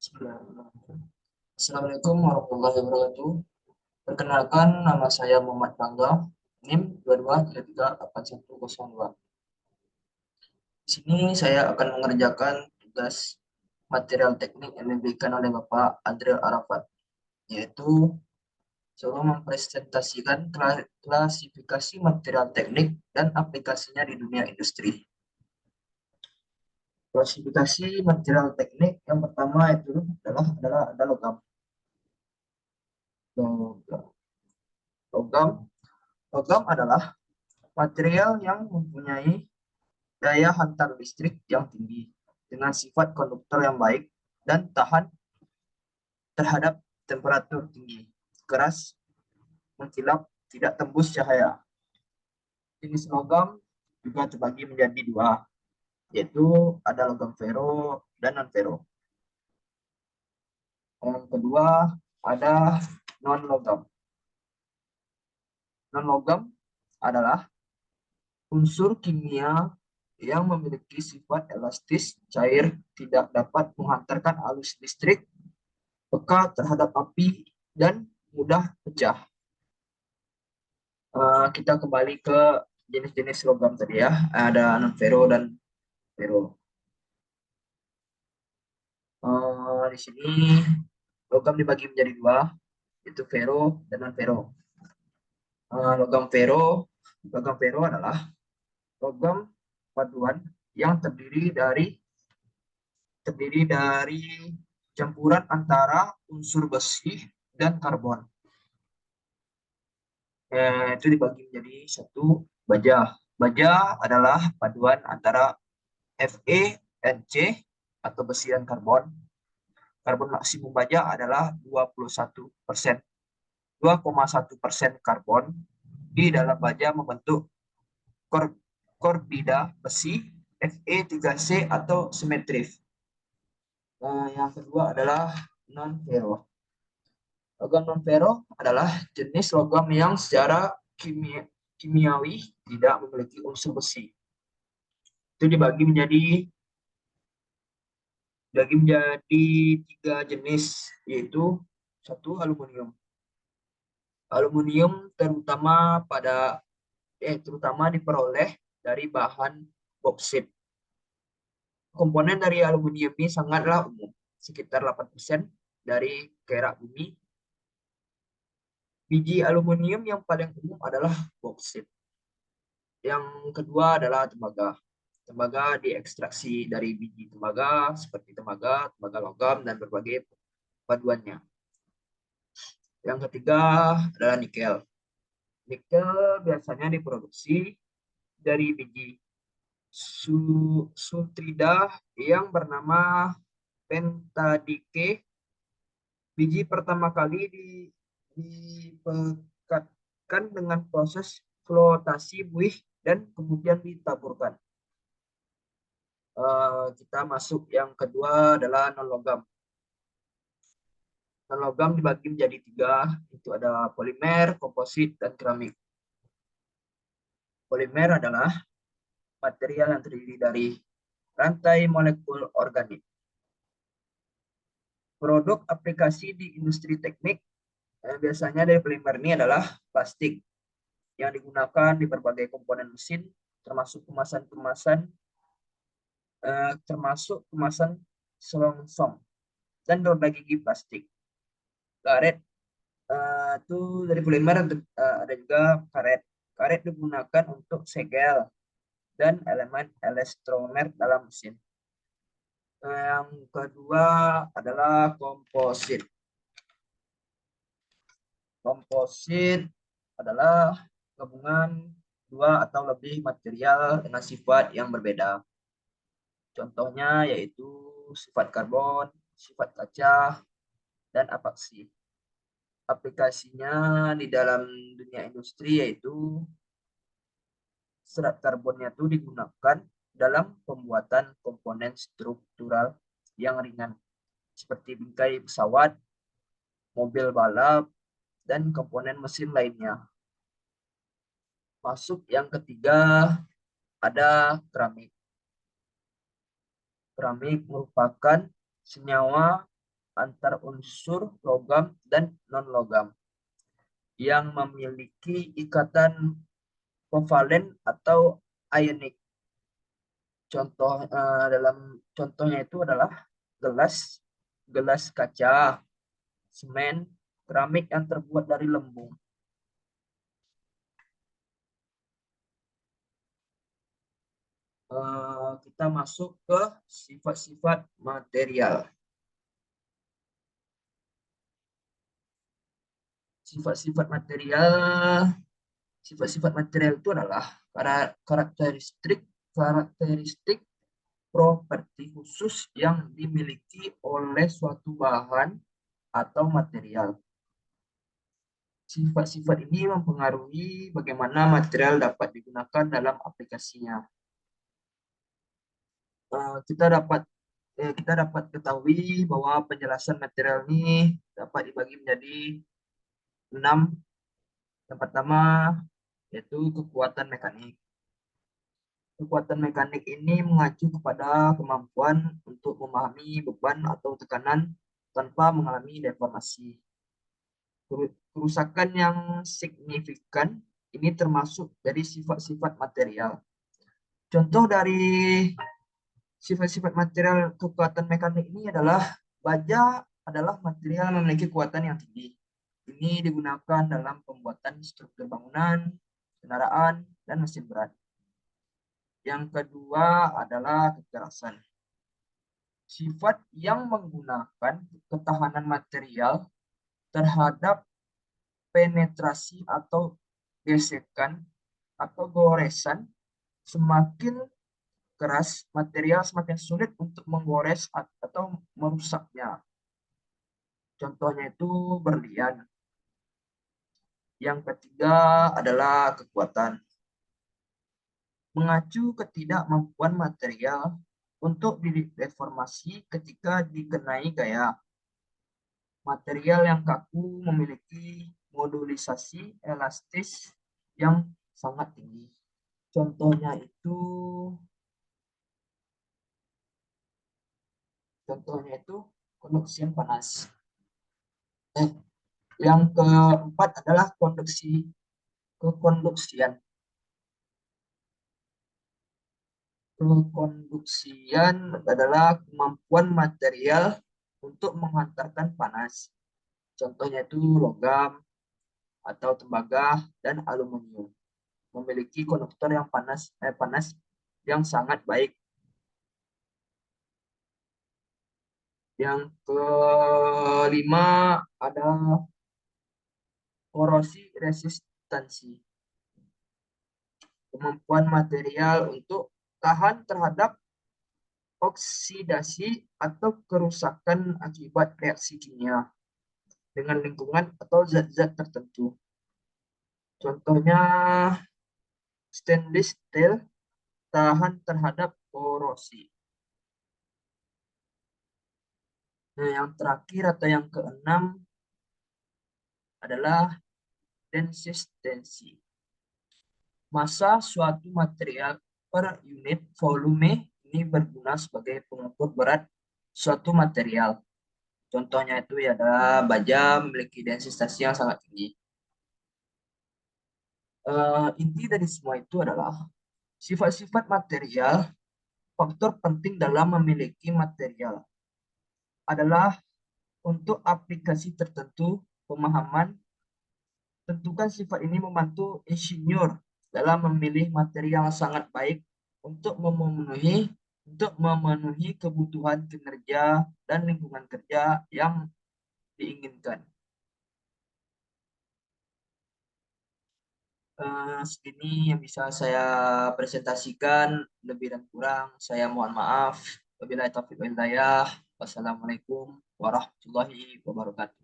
Bismillahirrahmanirrahim. Assalamualaikum warahmatullahi wabarakatuh. Perkenalkan, nama saya Muhammad Bangga, NIM 22338102. Di sini saya akan mengerjakan tugas material teknik yang diberikan oleh Bapak Adriel Arafat, yaitu coba mempresentasikan klasifikasi material teknik dan aplikasinya di dunia industri. Klasifikasi material teknik yang pertama itu adalah logam. Logam. Logam Logam adalah material yang mempunyai daya hantar listrik yang tinggi dengan sifat konduktor yang baik dan tahan terhadap temperatur tinggi, keras, mengkilap, tidak tembus cahaya. Jenis logam juga terbagi menjadi dua, yaitu ada logam fero dan non fero. Yang kedua ada non logam. Non logam adalah unsur kimia yang memiliki sifat elastis, cair, tidak dapat menghantarkan arus listrik, peka terhadap api, dan mudah pecah. Kita kembali ke jenis-jenis logam tadi ya. Ada non ferro dan ferro. Di sini logam dibagi menjadi dua, yaitu ferro dan non ferro. Uh, logam ferro, logam ferro adalah logam paduan yang terdiri dari campuran antara unsur besi dan karbon. Itu dibagi menjadi satu baja. Baja adalah paduan antara Fe dan C atau besi dan karbon. Karbon maksimum baja adalah 21%. 2,1% karbon di dalam baja membentuk korbida besi Fe3C atau simetris. Yang kedua adalah non-ferro. Logam non-ferro adalah jenis logam yang secara kimiawi tidak memiliki unsur besi. Itu dibagi menjadi tiga jenis, yaitu satu aluminium. Aluminium terutama diperoleh dari bahan boksit. Komponen dari aluminium ini sangatlah umum, sekitar 8% dari kerak bumi. Biji aluminium yang paling umum adalah boksit. Yang kedua adalah tembaga. Tembaga diekstraksi dari biji tembaga seperti tembaga logam, dan berbagai paduannya. Yang ketiga adalah nikel. Nikel biasanya diproduksi dari biji sultrida yang bernama pentadike. Biji pertama kali dipekatkan dengan proses flotasi buih dan kemudian ditaburkan. Kita masuk yang kedua adalah non logam. Non logam dibagi menjadi tiga, itu ada polimer, komposit, dan keramik. Polimer adalah material yang terdiri dari rantai molekul organik. Produk aplikasi di industri teknik biasanya dari polimer ini adalah plastik yang digunakan di berbagai komponen mesin, termasuk kemasan selongsong dan roda gigi plastik. Karet itu dari polimer, ada juga karet. Karet digunakan untuk segel dan elemen elektromer dalam mesin. Yang kedua adalah komposit. Komposit adalah gabungan dua atau lebih material dengan sifat yang berbeda. Contohnya yaitu sifat karbon, sifat kaca, dan epoksi. Aplikasinya di dalam dunia industri yaitu serat karbonnya itu digunakan dalam pembuatan komponen struktural yang ringan seperti bingkai pesawat, mobil balap, dan komponen mesin lainnya. Masuk yang ketiga ada keramik. Keramik merupakan senyawa antar unsur logam dan non-logam yang memiliki ikatan kovalen atau ionik. Dalam contohnya itu adalah gelas, gelas kaca, semen, keramik yang terbuat dari lembung. Kita masuk ke sifat-sifat material. Sifat-sifat material, sifat-sifat material itu adalah karakteristik karakteristik properti khusus yang dimiliki oleh suatu bahan atau material. Sifat-sifat ini mempengaruhi bagaimana material dapat digunakan dalam aplikasinya. Kita dapat ketahui bahwa penjelasan material ini dapat dibagi menjadi 6. Yang pertama yaitu kekuatan mekanik. Kekuatan mekanik ini mengacu kepada kemampuan untuk memahami beban atau tekanan tanpa mengalami deformasi. Kerusakan yang signifikan ini termasuk dari sifat-sifat material. Contoh dari sifat-sifat material kekuatan mekanik ini adalah baja adalah material yang memiliki kekuatan yang tinggi. Ini digunakan dalam pembuatan struktur bangunan, kendaraan, dan mesin berat. Yang kedua adalah kekerasan. Sifat yang menggunakan ketahanan material terhadap penetrasi atau gesekan atau goresan. Semakin keras material, semakin sulit untuk menggores atau merusaknya. Contohnya itu berlian. Yang ketiga adalah kekuatan. Mengacu ketidakmampuan material untuk dideformasi ketika dikenai gaya. Material yang kaku memiliki modulisasi elastis yang sangat tinggi. Contohnya itu konduksi panas. Yang keempat adalah kekonduksian. Kekonduksian adalah kemampuan material untuk menghantarkan panas. Contohnya itu logam atau tembaga dan aluminium memiliki konduktor yang panas yang sangat baik. Yang kelima ada korosi resistansi. Kemampuan material untuk tahan terhadap oksidasi atau kerusakan akibat reaksi kimia dengan lingkungan atau zat-zat tertentu. Contohnya stainless steel tahan terhadap korosi. Nah, yang terakhir atau yang keenam adalah densistensi. Massa suatu material per unit volume ini berguna sebagai pengukur berat suatu material. Contohnya itu ya ada baja memiliki densitas yang sangat tinggi. Inti dari semua itu adalah sifat-sifat material. Faktor penting dalam memiliki material adalah untuk aplikasi tertentu pemahaman. Tentukan sifat ini membantu insinyur dalam memilih material yang sangat baik untuk memenuhi kebutuhan kinerja dan lingkungan kerja yang diinginkan. Segini yang bisa saya presentasikan, lebih dan kurang saya mohon maaf. Wabillahi taufiq wal hidayah. Wassalamualaikum warahmatullahi wabarakatuh.